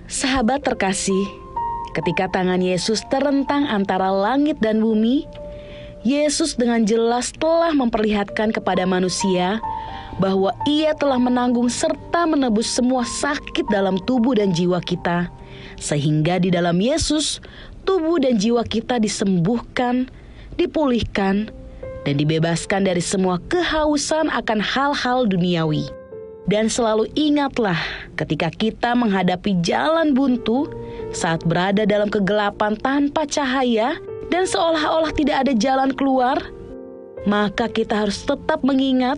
Sahabat terkasih, ketika tangan Yesus terentang antara langit dan bumi, Yesus dengan jelas telah memperlihatkan kepada manusia bahwa Ia telah menanggung serta menebus semua sakit dalam tubuh dan jiwa kita, sehingga di dalam Yesus, tubuh dan jiwa kita disembuhkan, dipulihkan, dan dibebaskan dari semua kehausan akan hal-hal duniawi. Dan selalu ingatlah ketika kita menghadapi jalan buntu saat berada dalam kegelapan tanpa cahaya dan seolah-olah tidak ada jalan keluar, maka kita harus tetap mengingat,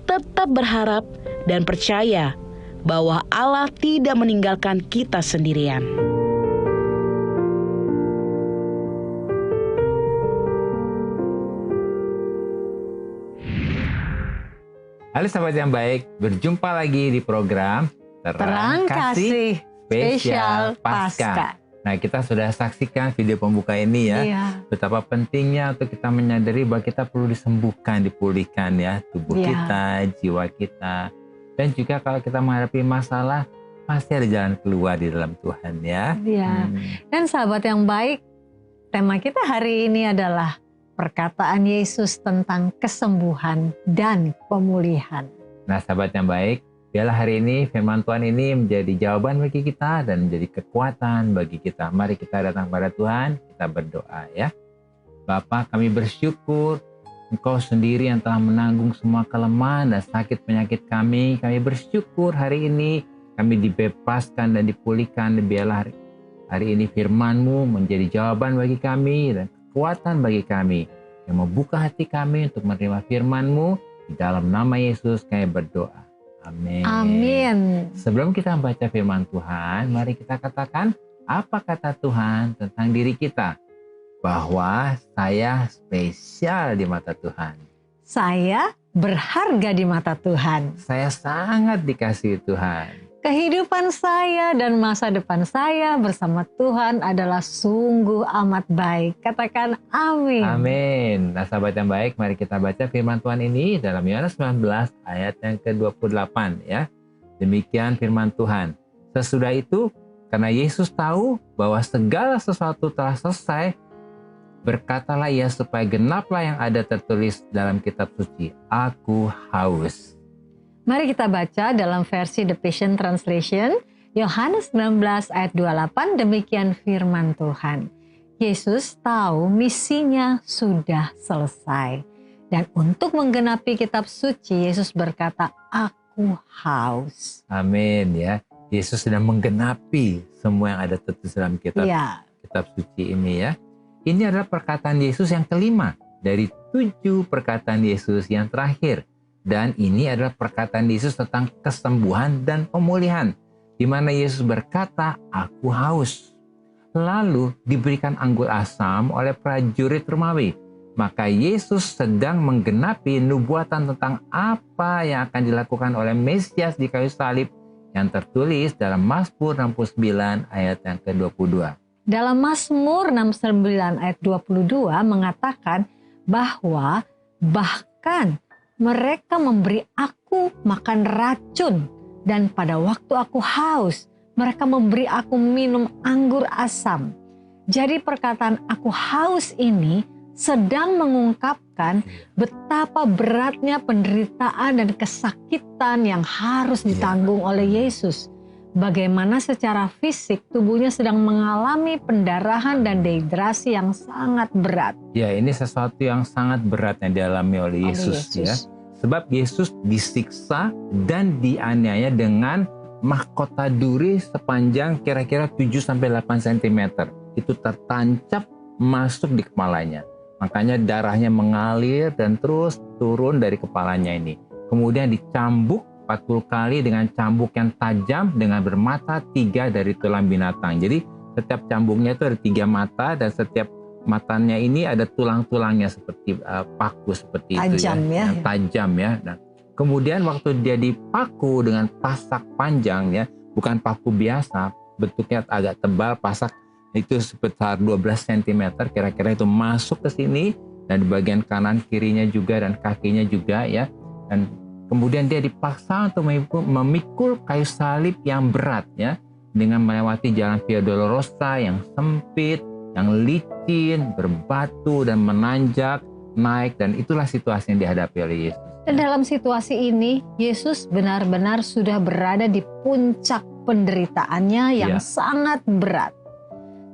tetap berharap dan percaya bahwa Allah tidak meninggalkan kita sendirian. Halo sahabat yang baik, berjumpa lagi di program Terang Kasih Spesial Paskah. Nah, kita sudah saksikan video pembuka ini ya. Iya. Betapa pentingnya untuk kita menyadari bahwa kita perlu disembuhkan, dipulihkan ya, tubuh kita, jiwa kita. Dan juga kalau kita menghadapi masalah, pasti ada jalan keluar di dalam Tuhan ya. Iya. Dan sahabat yang baik, tema kita hari ini adalah perkataan Yesus tentang kesembuhan dan pemulihan. Nah, sahabat yang baik, biarlah hari ini firman Tuhan ini menjadi jawaban bagi kita dan menjadi kekuatan bagi kita. Mari kita datang pada Tuhan, kita berdoa ya. Bapa, kami bersyukur Engkau sendiri yang telah menanggung semua kelemahan dan sakit penyakit kami. Kami bersyukur hari ini kami dibebaskan dan dipulihkan. Biarlah hari ini firman-Mu menjadi jawaban bagi kami dan kekuatan bagi kami yang membuka hati kami untuk menerima firman-Mu. Di dalam nama Yesus kami berdoa. Amin. Amin. Sebelum kita membaca firman Tuhan, mari kita katakan apa kata Tuhan tentang diri kita. Bahwa saya spesial di mata Tuhan. Saya berharga di mata Tuhan. Saya sangat dikasihi Tuhan. Kehidupan saya dan masa depan saya bersama Tuhan adalah sungguh amat baik. Katakan amin. Amin. Nah, sahabat yang baik, mari kita baca firman Tuhan ini dalam Yohanes 19 ayat yang ke-28 ya. Demikian firman Tuhan. Sesudah itu, karena Yesus tahu bahwa segala sesuatu telah selesai, berkatalah ia supaya genaplah yang ada tertulis dalam kitab suci. Aku haus. Mari kita baca dalam versi The Passion Translation, Yohanes 19 ayat 28, demikian firman Tuhan. Yesus tahu misinya sudah selesai. Dan untuk menggenapi kitab suci, Yesus berkata, aku haus. Amin ya. Yesus sedang menggenapi semua yang ada tertulis dalam kitab suci ini ya. Ini adalah perkataan Yesus yang kelima dari 7 perkataan Yesus yang terakhir. Dan ini adalah perkataan Yesus tentang kesembuhan dan pemulihan. Di mana Yesus berkata, aku haus. Lalu diberikan anggur asam oleh prajurit Romawi. Maka Yesus sedang menggenapi nubuatan tentang apa yang akan dilakukan oleh Mesias di kayu salib yang tertulis dalam Mazmur 69 ayat yang ke-22. Dalam Mazmur 69 ayat 22 mengatakan bahwa bahkan mereka memberi aku makan racun, dan pada waktu aku haus, mereka memberi aku minum anggur asam. Jadi perkataan aku haus ini sedang mengungkapkan betapa beratnya penderitaan dan kesakitan yang harus ditanggung oleh Yesus. Bagaimana secara fisik tubuhnya sedang mengalami pendarahan dan dehidrasi yang sangat berat. Ya, ini sesuatu yang sangat berat yang dialami oleh Yesus ya. Sebab Yesus disiksa dan dianiaya dengan mahkota duri sepanjang kira-kira 7-8 cm. Itu tertancap masuk di kepalanya. Makanya darahnya mengalir dan terus turun dari kepalanya ini. Kemudian dicambuk 40 kali dengan cambuk yang tajam dengan bermata 3 dari tulang binatang. Jadi setiap cambuknya itu ada 3 mata dan setiap matanya ini ada tulang-tulangnya seperti paku seperti tajam, itu ya, yang tajam ya. Nah, kemudian waktu dia dipaku dengan pasak panjang ya, bukan paku biasa, bentuknya agak tebal, pasak itu sekitar 12 cm kira-kira itu masuk ke sini, dan di bagian kanan kirinya juga dan kakinya juga ya. Dan kemudian dia dipaksa untuk memikul kayu salib yang berat ya, dengan melewati jalan Via Dolorosa yang sempit, yang licin, berbatu dan menanjak, naik, dan itulah situasi yang dihadapi oleh Yesus. Dan dalam situasi ini, Yesus benar-benar sudah berada di puncak penderitaannya yang sangat berat.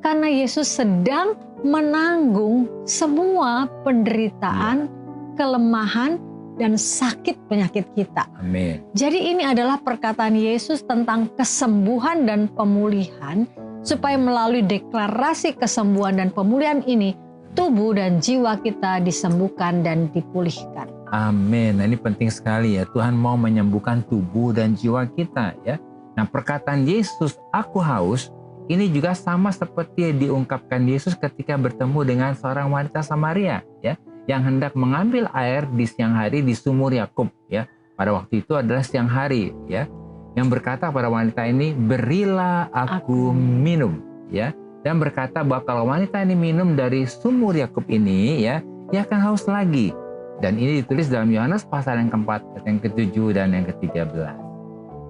Karena Yesus sedang menanggung semua penderitaan, kelemahan, dan sakit penyakit kita. Amin. Jadi ini adalah perkataan Yesus tentang kesembuhan dan pemulihan, supaya melalui deklarasi kesembuhan dan pemulihan ini, tubuh dan jiwa kita disembuhkan dan dipulihkan. Amin. Nah, ini penting sekali ya. Tuhan mau menyembuhkan tubuh dan jiwa kita ya. Nah, perkataan Yesus, aku haus, ini juga sama seperti yang diungkapkan Yesus ketika bertemu dengan seorang wanita Samaria ya, yang hendak mengambil air di siang hari di sumur Yakub ya. Pada waktu itu adalah siang hari ya. Yang berkata pada wanita ini, berilah aku minum ya. Dan berkata bahwa kalau wanita ini minum dari sumur Yakub ini ya, dia akan haus lagi. Dan ini ditulis dalam Yohanes pasal yang keempat, yang ke-7 dan yang ke-13.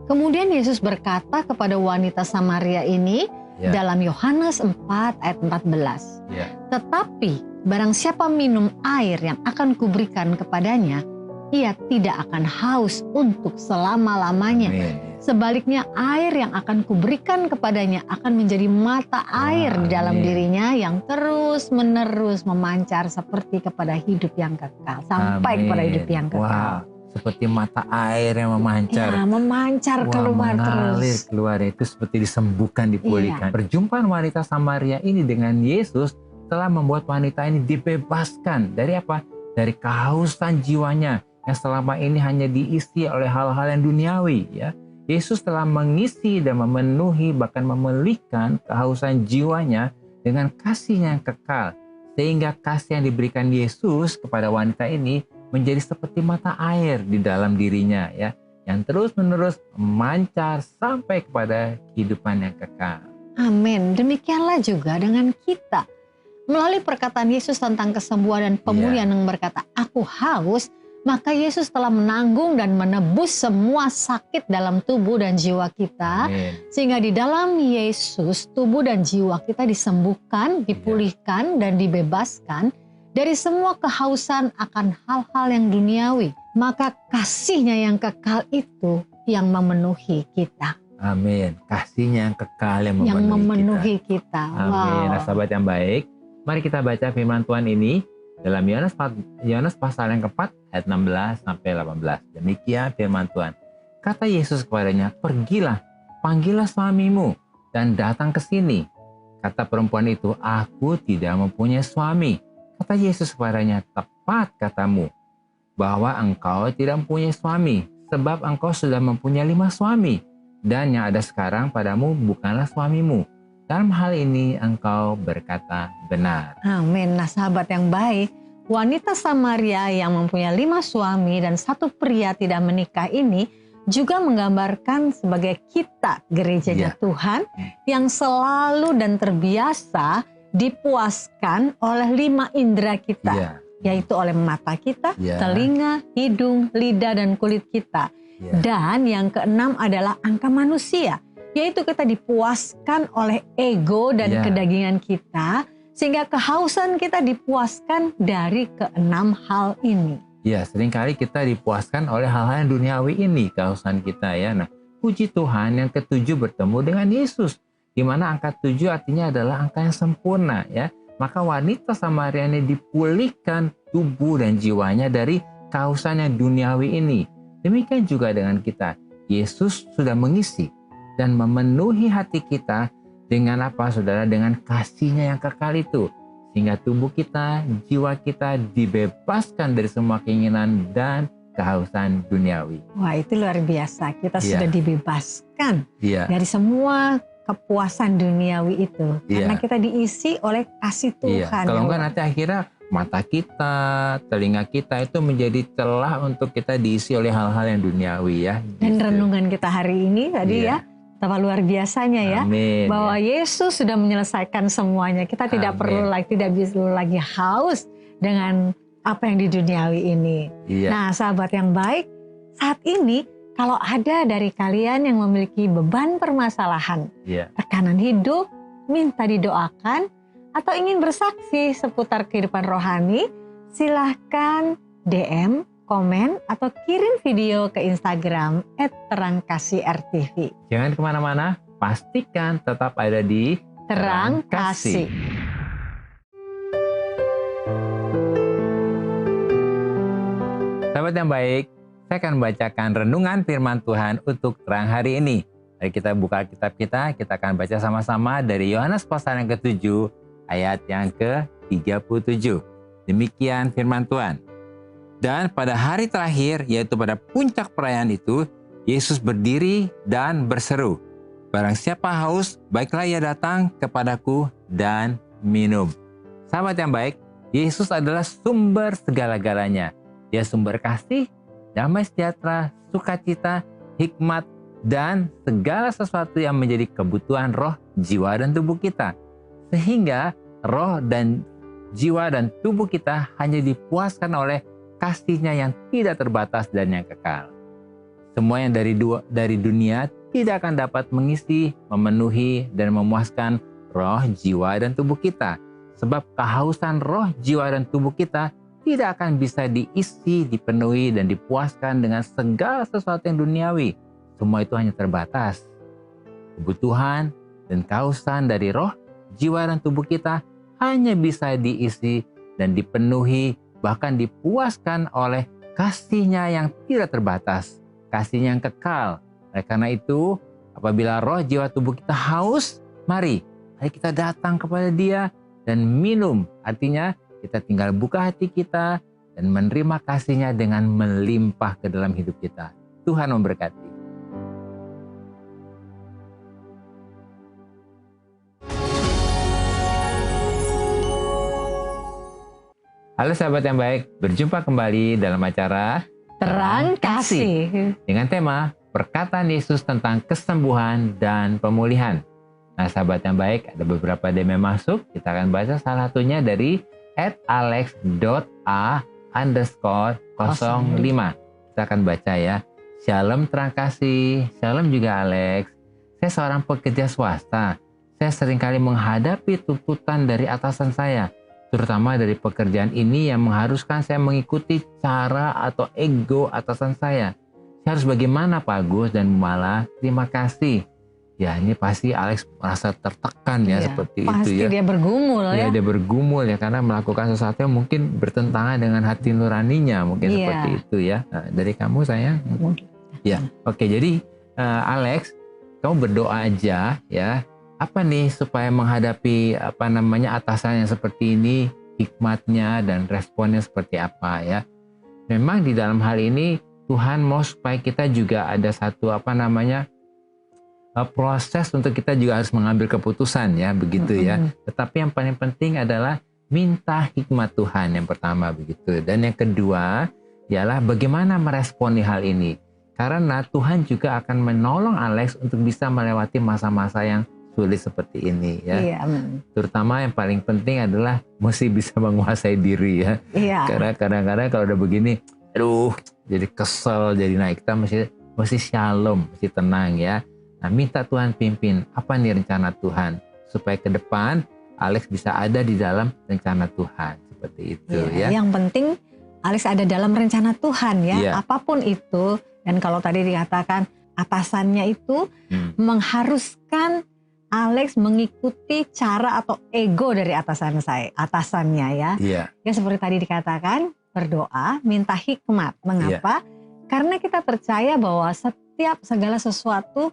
Kemudian Yesus berkata kepada wanita Samaria ini dalam Yohanes 4 ayat 14. Tetapi barang siapa minum air yang akan kuberikan kepadanya, ia tidak akan haus untuk selama-lamanya. Sebaliknya air yang akan kuberikan kepadanya akan menjadi mata air di dalam dirinya yang terus-menerus memancar seperti kepada hidup yang kekal. Sampai kepada hidup yang kekal. Seperti mata air yang memancar. Ya, memancar keluar terus. Keluar itu seperti disembuhkan, dipulihkan. Perjumpaan wanita Samaria ini dengan Yesus telah membuat wanita ini dibebaskan dari apa? Dari kehausan jiwanya yang selama ini hanya diisi oleh hal-hal yang duniawi ya. Yesus telah mengisi dan memenuhi, bahkan memulihkan kehausan jiwanya dengan kasih-Nya yang kekal. Sehingga kasih yang diberikan Yesus kepada wanita ini menjadi seperti mata air di dalam dirinya ya, yang terus-menerus memancar sampai kepada kehidupan yang kekal. Amin. Demikianlah juga dengan kita. Melalui perkataan Yesus tentang kesembuhan dan pemulihan yang berkata, aku haus, maka Yesus telah menanggung dan menebus semua sakit dalam tubuh dan jiwa kita. Amen. Sehingga di dalam Yesus, tubuh dan jiwa kita disembuhkan, dipulihkan, dan dibebaskan dari semua kehausan akan hal-hal yang duniawi. Maka kasih-Nya yang kekal itu yang memenuhi kita. Amin. Kasih-Nya yang kekal yang memenuhi kita. Amin. Nah, sahabat yang baik, mari kita baca firman Tuhan ini dalam Yohanes pasal yang keempat ayat 16 sampai 18. Demikian firman Tuhan. Kata Yesus kepadanya, pergilah, panggillah suamimu dan datang ke sini. Kata perempuan itu, aku tidak mempunyai suami. Kata Yesus kepadanya, tepat katamu, bahwa engkau tidak mempunyai suami, sebab engkau sudah mempunyai 5 suami, dan yang ada sekarang padamu bukanlah suamimu. Dalam hal ini engkau berkata benar. Amin. Nah, sahabat yang baik, wanita Samaria yang mempunyai 5 suami dan 1 pria tidak menikah ini juga menggambarkan sebagai kita, gerejanya Tuhan, yang selalu dan terbiasa dipuaskan oleh 5 indera kita, yaitu oleh mata kita, telinga, hidung, lidah, dan kulit kita. Dan yang keenam adalah angka manusia, yaitu kita dipuaskan oleh ego dan kedagingan kita, sehingga kehausan kita dipuaskan dari keenam hal ini. Ya, seringkali kita dipuaskan oleh hal-hal yang duniawi ini, kehausan kita ya. Nah, puji Tuhan yang ke-7 bertemu dengan Yesus, di mana angka 7 artinya adalah angka yang sempurna ya. Maka wanita Samaria ini dipulihkan tubuh dan jiwanya dari kehausan yang duniawi ini. Demikian juga dengan kita. Yesus sudah mengisi dan memenuhi hati kita dengan apa, saudara? Dengan kasih-Nya yang kekal itu. Sehingga tubuh kita, jiwa kita dibebaskan dari semua keinginan dan kehausan duniawi. Wah, itu luar biasa. Kita sudah dibebaskan dari semua kepuasan duniawi itu. Karena kita diisi oleh kasih Tuhan. Kalau enggak nanti akhirnya mata kita, telinga kita itu menjadi celah untuk kita diisi oleh hal-hal yang duniawi ya. Dan renungan kita hari ini tadi ya, betapa luar biasanya ya. Amin, bahwa Yesus sudah menyelesaikan semuanya. Kita tidak perlu lagi, tidak bisa lagi haus dengan apa yang di duniawi ini. Nah sahabat yang baik, saat ini kalau ada dari kalian yang memiliki beban permasalahan, tekanan hidup, minta didoakan, atau ingin bersaksi seputar kehidupan rohani, silahkan DM, komen, atau kirim video ke Instagram @terangkasih_rtv. Jangan kemana-mana, pastikan tetap ada di Terang Kasih. Sahabat yang baik, saya akan membacakan renungan firman Tuhan untuk terang hari ini. Mari kita buka kitab kita akan baca sama-sama dari Yohanes pasal yang ke-7, ayat yang ke-37. Demikian firman Tuhan. Dan pada hari terakhir, yaitu pada puncak perayaan itu, Yesus berdiri dan berseru, "Barang siapa haus, baiklah ia datang kepadaku dan minum." Sahabat yang baik, Yesus adalah sumber segala-galanya. Dia sumber kasih, damai sejahtera, sukacita, hikmat, dan segala sesuatu yang menjadi kebutuhan roh, jiwa, dan tubuh kita. Sehingga roh dan jiwa dan tubuh kita hanya dipuaskan oleh kasih-Nya yang tidak terbatas dan yang kekal. Semua yang dari dunia tidak akan dapat mengisi, memenuhi, dan memuaskan roh, jiwa, dan tubuh kita. Sebab kehausan roh, jiwa, dan tubuh kita tidak akan bisa diisi, dipenuhi, dan dipuaskan dengan segala sesuatu yang duniawi. Semua itu hanya terbatas. Kebutuhan dan kehausan dari roh, jiwa, dan tubuh kita hanya bisa diisi dan dipenuhi, bahkan dipuaskan oleh kasih-Nya yang tidak terbatas, kasih-Nya yang kekal. Oleh karena itu, apabila roh, jiwa, tubuh kita haus, mari kita datang kepada Dia dan minum. Artinya kita tinggal buka hati kita dan menerima kasih-Nya dengan melimpah ke dalam hidup kita. Tuhan memberkati. Halo sahabat yang baik, berjumpa kembali dalam acara Terang Kasih dengan tema perkataan Yesus tentang kesembuhan dan pemulihan. Nah sahabat yang baik, ada beberapa DM yang masuk. Kita akan baca salah satunya dari @alex.a_05. Kita akan baca ya. Shalom Terang Kasih, shalom juga Alex. Saya seorang pekerja swasta. Saya seringkali menghadapi tuntutan dari atasan saya, terutama dari pekerjaan ini yang mengharuskan saya mengikuti cara atau ego atasan saya. Saya harus bagaimana Pak Agus dan Mala? Terima kasih. Ya ini pasti Alex merasa tertekan ya, seperti itu ya. Pasti dia bergumul ya. Dia bergumul ya karena melakukan sesuatu yang mungkin bertentangan dengan hati nuraninya, mungkin seperti itu ya. Nah, dari kamu sayang? Ya, oke. Jadi Alex, kamu berdoa aja ya. Apa nih supaya menghadapi atasan yang seperti ini, hikmatnya dan responnya seperti apa ya. Memang di dalam hal ini Tuhan mau supaya kita juga ada satu proses untuk kita juga harus mengambil keputusan ya, begitu ya. Tetapi yang paling penting adalah minta hikmat Tuhan yang pertama begitu. Dan yang kedua ialah bagaimana meresponi hal ini. Karena Tuhan juga akan menolong Alex untuk bisa melewati masa-masa yang sulit seperti ini ya. Terutama yang paling penting adalah mesti bisa menguasai diri ya. Karena kadang-kadang kalau udah begini, aduh, jadi kesel, jadi naik. Kita mesti shalom, mesti tenang ya. Nah, minta Tuhan pimpin apa nih rencana Tuhan supaya ke depan Alex bisa ada di dalam rencana Tuhan seperti itu ya. Yang penting Alex ada dalam rencana Tuhan ya. Apapun itu, dan kalau tadi dikatakan atasannya itu mengharuskan Alex mengikuti cara atau ego dari atasannya ya. Ya seperti tadi dikatakan, berdoa, minta hikmat. Mengapa? Karena kita percaya bahwa setiap segala sesuatu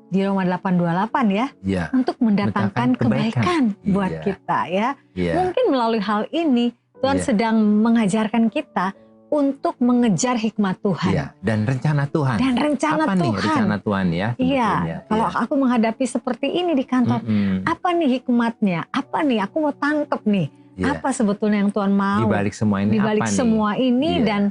di Roma 8:28 ya, untuk mendatangkan kebaikan buat kita ya. Mungkin melalui hal ini Tuhan sedang mengajarkan kita untuk mengejar hikmat Tuhan. Iya, dan rencana Tuhan. Dan rencana apa Tuhan. nih rencana Tuhan ya? Iya, kalau aku menghadapi seperti ini di kantor, apa nih hikmatnya? Apa nih? Aku mau tangkep nih. Iya. Apa sebetulnya yang Tuhan mau? Di balik semua ini Di balik apa semua nih? ini Iya. dan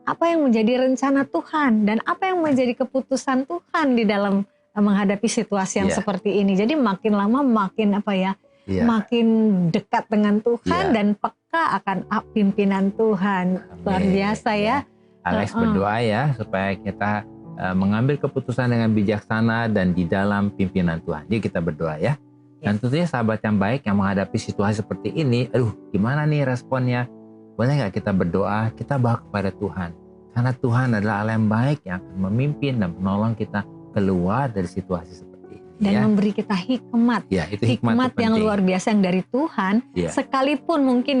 apa yang menjadi rencana Tuhan dan apa yang menjadi keputusan Tuhan di dalam menghadapi situasi yang Iya. seperti ini. Jadi makin lama makin Iya. makin dekat dengan Tuhan Iya. dan peka akan pimpinan Tuhan. Luar Amin. biasa ya. Alex berdoa ya supaya kita mengambil keputusan dengan bijaksana dan di dalam pimpinan Tuhan. Jadi kita berdoa ya. Dan tentunya sahabat yang baik yang menghadapi situasi seperti ini, aduh gimana nih responnya? Boleh nggak kita berdoa, kita bawa kepada Tuhan. Karena Tuhan adalah Allah yang baik yang akan memimpin dan menolong kita keluar dari situasi seperti ini. Dan ya. memberi kita hikmat. Ya, itu Hikmat itu yang penting. luar biasa yang dari Tuhan. Ya. Sekalipun mungkin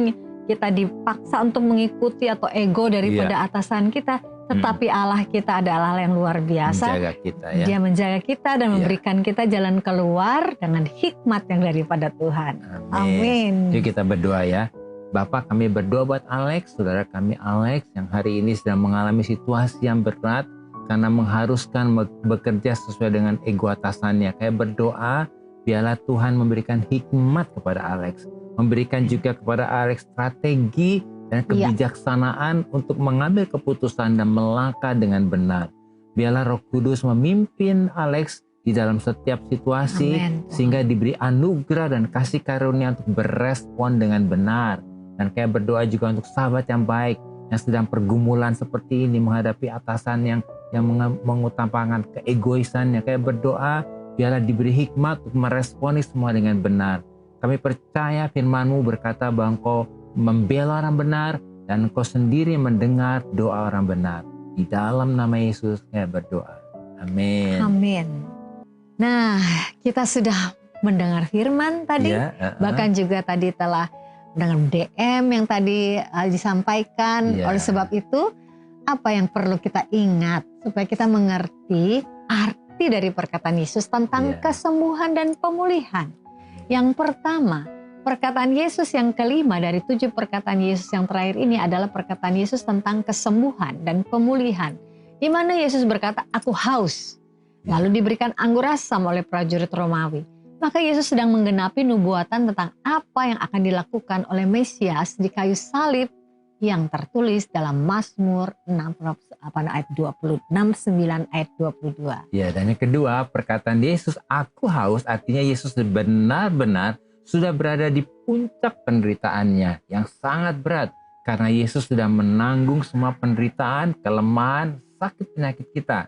kita dipaksa untuk mengikuti atau ego daripada atasan kita. Tetapi Allah kita adalah Allah yang luar biasa. Menjaga kita ya. Dia menjaga kita dan memberikan kita jalan keluar dengan hikmat yang daripada Tuhan. Amin. Yuk kita berdoa ya. Bapak, kami berdoa buat Alex, saudara kami Alex yang hari ini sedang mengalami situasi yang berat karena mengharuskan bekerja sesuai dengan ego atasannya. Kayak berdoa, biarlah Tuhan memberikan hikmat kepada Alex, memberikan juga kepada Alex strategi dan kebijaksanaan untuk mengambil keputusan dan melangkah dengan benar. Biarlah Roh Kudus memimpin Alex di dalam setiap situasi. Amen. Sehingga diberi anugerah dan kasih karunia untuk berespon dengan benar. Dan kayak berdoa juga untuk sahabat yang baik yang sedang pergumulan seperti ini menghadapi atasan yang mengutamakan keegoisannya. Kayak berdoa biarlah diberi hikmat untuk meresponi semua dengan benar. Kami percaya firman-Mu berkata bahwa Engkau membela orang benar dan Engkau sendiri mendengar doa orang benar. Di dalam nama Yesus saya berdoa. Amin. Amin. Nah, kita sudah mendengar firman tadi, bahkan juga tadi telah dengan DM yang tadi disampaikan. Oleh sebab itu, apa yang perlu kita ingat supaya kita mengerti arti dari perkataan Yesus tentang kesembuhan dan pemulihan. Yang pertama, perkataan Yesus yang kelima dari 7 perkataan Yesus yang terakhir ini adalah perkataan Yesus tentang kesembuhan dan pemulihan. Di mana Yesus berkata, "Aku haus." Lalu diberikan anggur asam oleh prajurit Romawi. Maka Yesus sedang menggenapi nubuatan tentang apa yang akan dilakukan oleh Mesias di kayu salib yang tertulis dalam Mazmur 69 ayat 22. Ya, dan yang kedua, perkataan Yesus, "Aku haus," artinya Yesus benar-benar sudah berada di puncak penderitaannya yang sangat berat. Karena Yesus sudah menanggung semua penderitaan, kelemahan, sakit penyakit kita.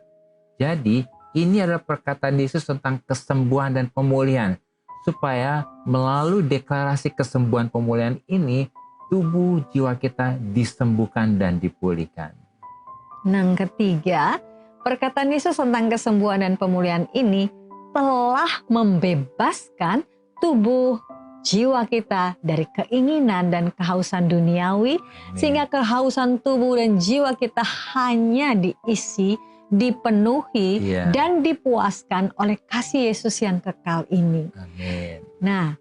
Jadi, ini adalah perkataan Yesus tentang kesembuhan dan pemulihan. Supaya melalui deklarasi kesembuhan pemulihan ini, tubuh jiwa kita disembuhkan dan dipulihkan. Yang ketiga, perkataan Yesus tentang kesembuhan dan pemulihan ini telah membebaskan tubuh jiwa kita dari keinginan dan kehausan duniawi. Sehingga kehausan tubuh dan jiwa kita hanya diisi, dipenuhi dan dipuaskan oleh kasih Yesus yang kekal ini. Amin. Nah,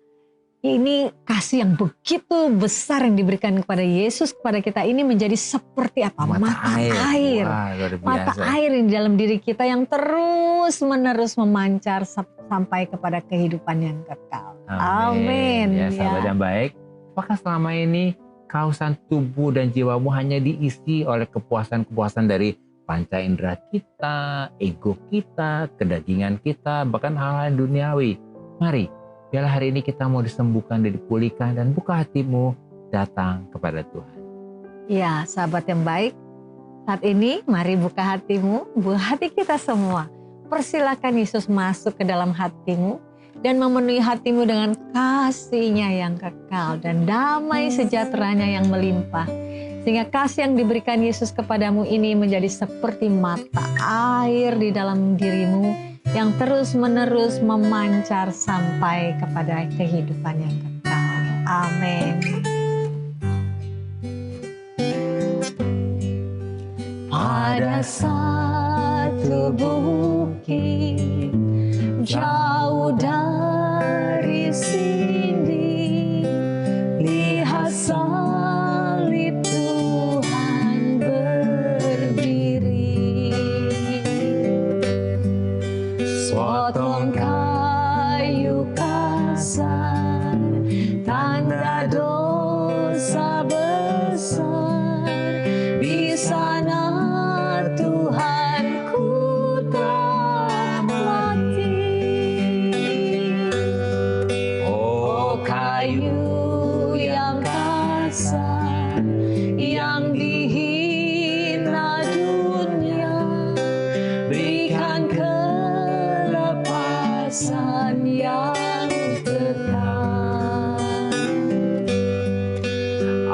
ini kasih yang begitu besar yang diberikan kepada Yesus kepada kita ini menjadi seperti apa? Mata air. Wah, luar biasa. Mata air di dalam diri kita yang terus menerus memancar sampai kepada kehidupan yang kekal. Amin. Ya, sahabat yang baik, apakah selama ini kehausan tubuh dan jiwamu hanya diisi oleh kepuasan-kepuasan dari panca indera kita, ego kita, kedagingan kita, bahkan hal-hal duniawi? Mari, biarlah hari ini kita mau disembuhkan dan dipulihkan dan buka hatimu datang kepada Tuhan. Ya, sahabat yang baik, saat ini mari buka hatimu, buka hati kita semua. Persilakan Yesus masuk ke dalam hatimu dan memenuhi hatimu dengan kasih-Nya yang kekal dan damai sejahteranya yang melimpah. Sehingga kasih yang diberikan Yesus kepadamu ini menjadi seperti mata air di dalam dirimu yang terus-menerus memancar sampai kepada kehidupan yang kekal. Amin. Pada satu bukit jauh dari sini, lihat salib Tuhan besar. Di sana Tuhanku telah mati. Oh, kayu yang kasar, yang dihina dunia, berikan kelepasan yang kekal.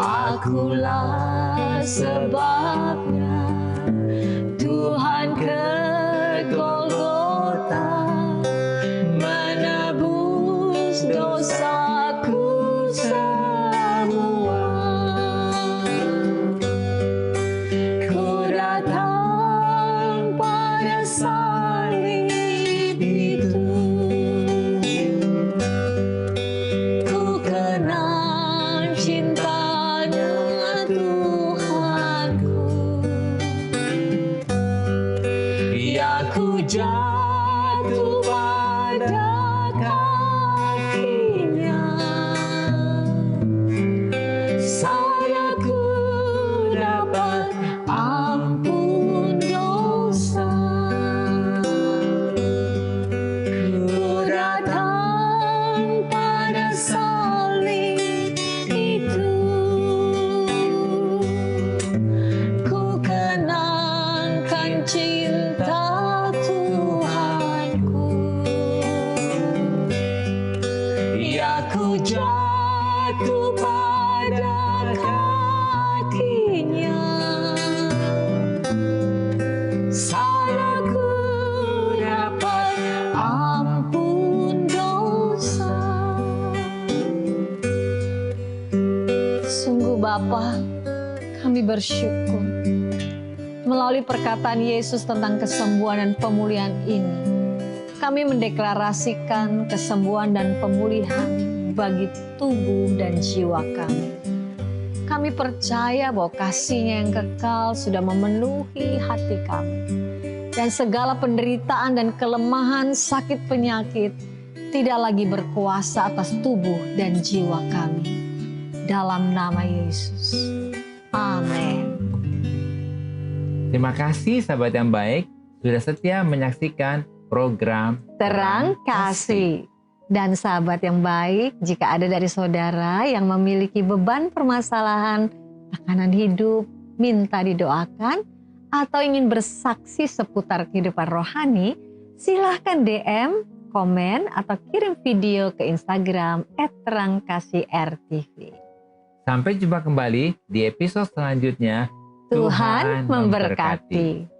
Akulah sebabnya Tuhan ke Golgota, menebus dosaku semua. Ku datang pada salib itu, ku kenal cintanya Tuhanku. Ya, ku jatuh pada kakinya, saya ku dapat ampun dosa. Ku datang pada salib itu, ku kenangkan cinta Tuhanku. Ya, ku jatuh pada kakinya, saya ku dapat ampun dosa. Sungguh Bapa, kami bersyukur melalui perkataan Yesus tentang kesembuhan dan pemulihan ini. Kami mendeklarasikan kesembuhan dan pemulihan bagi tubuh dan jiwa kami. Kami percaya bahwa kasih-Nya yang kekal sudah memenuhi hati kami. Dan segala penderitaan dan kelemahan sakit penyakit tidak lagi berkuasa atas tubuh dan jiwa kami. Dalam nama Yesus. Amin. Terima kasih sahabat yang baik sudah setia menyaksikan program Terang Kasih. Dan sahabat yang baik, jika ada dari saudara yang memiliki beban permasalahan tekanan hidup, minta didoakan, atau ingin bersaksi seputar kehidupan rohani, silahkan DM, komen, atau kirim video ke Instagram @terangkasih_rtv. Sampai jumpa kembali di episode selanjutnya. Tuhan memberkati.